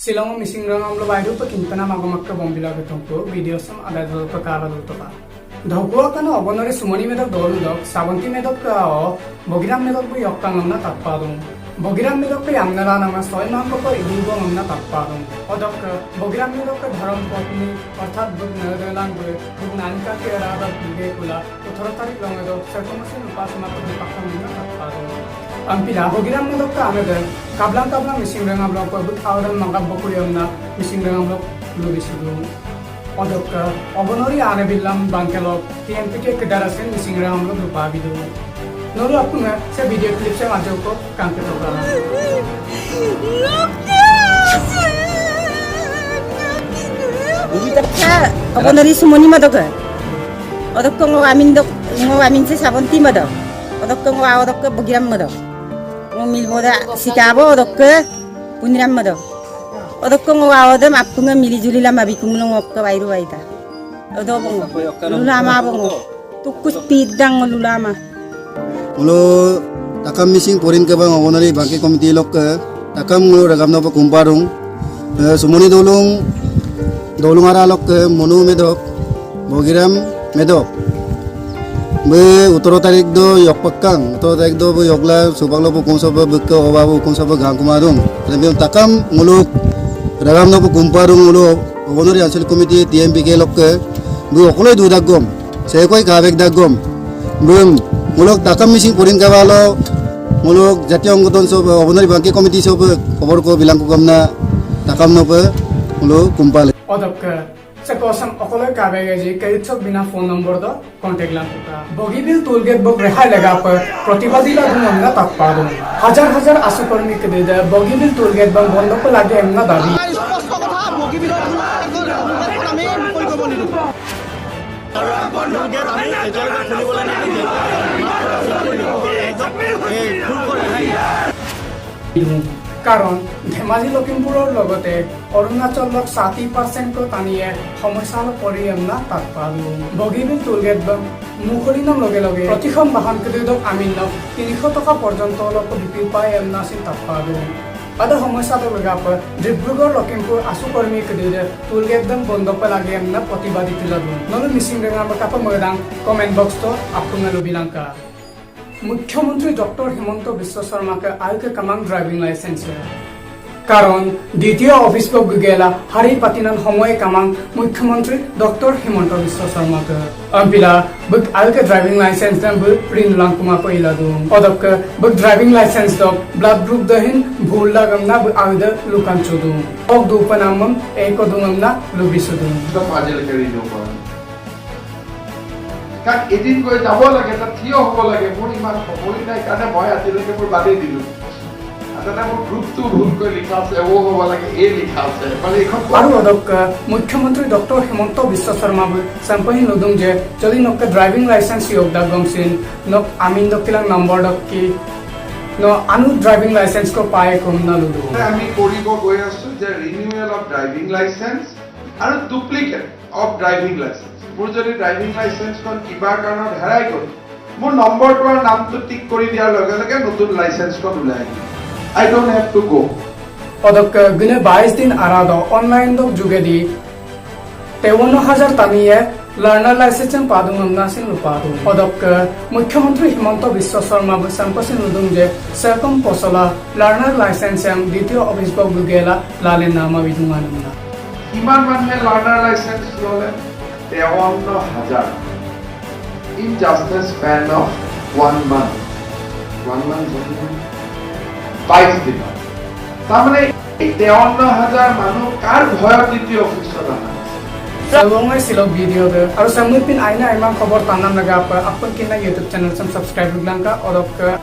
Silong missing rang amlo baidu pa kinpana magamakka bombila gatongko video sam ada dol pakara dol toka. Dhokwa kana obonore sumoni medok dolu dok sabanti medok ka o bogiram medok bu yokkang amna tappadum. Bogiram medok ka yamnala nama soy mangko ko idugo amna tappadum. Odok bogiram medok ka dharam potni অর্থাৎ বুক নরদলান bu বুক নানকা ke arada pige kula 18 tarik long medok serkomasin upasana ko pakam amna tappadum. Ampila bogiram medok ka ameder kablang missing rang amlo ko but awran mangab bokuri amna missing rang amlo lubisidu. Odok obonori ane bilam bangkelok TMP ke kedarasen missing rang amlo lupabidu. Nolo apuna se video clip se majo ko kanke toka. Ubitapka obonori sumoni madok. Odok ko ngamin se sabonti madok. Odok ko bogiram madok. Ngomilboda sikabo odok ko puniram madok. Odok ko ngawadam apunga milijuli lama bikumulong okka bairu baita. Odobong lulama bongo. Tukus pidang lulama. Mulo takam missing porin ke bang onari bangke komiti lok ke takam mulo ragam na pa kumparung sumuni dolung ara lok ke monu medok bogiram medok be 18 tarik do yok pakang 18 tarik do bu yokla subang lo bu kumsa ba bekka oba bu kumsa ba gang kumarung tapi takam mulo ragam na pa kumparung mulo onari ansel komiti TMP ke lok ke bu okoloi du dagom se koi kabek dagom bum muluk takam missing porin kawalo muluk jatiya anggoton sob obonari bangke komiti sob khobor ko bilang ko kamna takam no pe muluk kumpal Odok se kosam okoloi kabege ji kaitchok bina phone number do contact lang ka. Bogibil toolgate bok rehai laga par protibadila dumna tappadum. Hajar asu kormi ke de bogibil toolgate bang bondo ko lage emna dabi. কারণ ধেমাজি লখিমপুৰৰ লগতে অৰুণাচলক 60% কো টানিয়ে সমস্যাৰ পৰিয়ামনা তাৎপালো বগিবিল টুলগেট মুখলিনৰ লগে লগে প্ৰতিখন বাহন কেদিদক আমিনক 300 টকা পৰ্যন্ত লক বিপি পাই এমনা সিন তাৎপালো আদা সমস্যাটো লগাপ ডিব্ৰুগড় লখিমপুৰ আশু কৰ্মী কেদিদে টুলগেট বন্ধ প লাগে এমনা প্ৰতিবাদী তুলালো নলু মিছিং ৰেঙা কাপ ময়দান কমেন্ট বক্স তো আপোনালো বিলাঙ্কা मुख्यमंत्री डॉक्टर हिमंत विश्व शर्मा के आय के कमांग ड्राइविंग लाइसेंस है कारण द्वितीय ऑफिस को गेला हरी पातिनन समय कमांग मुख्यमंत्री डॉक्टर हिमंत विश्व शर्मा के अंपिला बुक आय के ड्राइविंग लाइसेंस दम प्रिन लांकुमा को इलादु ओदक बुक ड्राइविंग लाइसेंस दो ब्लड ग्रुप दहिन भूलला गमना आयद लुकान चुदु ओक दुपनामम एको दुमना लुबिसुदु तो फाजिल करी नो কাক এদিন গৈ যাব লাগে তাত থিয় হ'ব লাগে মোৰ ইমান সময় নাই কাৰণে মই আজিলৈকে মোৰ বাদেই দিলো আদানা মোৰ গ্ৰুপটো ভুলকৈ লিখা আছে ও হ'ব লাগে এ লিখা আছে মানে এখন আৰু অদক মুখ্যমন্ত্ৰী ডক্টৰ হিমন্ত বিশ্ব শৰ্মা সম্পহি নদুং যে যদি নক ড্ৰাইভিং লাইসেন্স ইয়োগদা গমছিন নক আমিন দকিলাং নম্বৰ দকি ন আনু ড্ৰাইভিং লাইসেন্স কো পায় কম না লুদু আমি কৰিব গৈ আছো যে ৰিনিউৱেল অফ ড্ৰাইভিং লাইসেন্স আৰু ডুপ্লিকেট অফ ড্ৰাইভিং লাইসেন্স মোৰ যদি ড্ৰাইভিং লাইসেন্সখন কিবা কাৰণত হেৰাই গ'ল মোৰ নম্বৰটো আৰু নামটো টিক কৰি দিয়াৰ লগে লগে নতুন লাইসেন্সখন ওলাই আহিব আই ডোন্ট হ্যাভ টু গো অদক গুনে 22 দিন আরাদ অনলাইন দক যুগেদি 53000 তানিয়ে লার্নার লাইসেন্স পাদুং আমনাসিন লুপাদু অদক মুখ্যমন্ত্রী হিমন্ত বিশ্ব শর্মা সম্পসিন উদুং যে সেকম পসলা লার্নার লাইসেন্স এম দ্বিতীয় অফিস বক গুগেলা লালে নামা বিদুমাননা কিমান মানুহে লার্নার লাইসেন্স ললে 53,000 in just the span of 1 month 22 দিন তারমানে 53,000 মানুহ কার ভয়ত দ্বিতীয় অফিসত আনা सबंगै सिलो वीडियो दे और समुपिन आइना आइमा खबर ताना लगा अपन किना YouTube चैनल सम सब्सक्राइब बिलांका और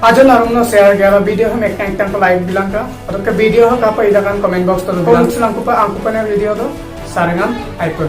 आजन अरुनो शेयर गया वीडियो हम एक टैंक को लाइक बिलांका और वीडियो का इदा कमेंट बॉक्स तो बिलांका को अंकुपने वीडियो दो सारंगन आइपर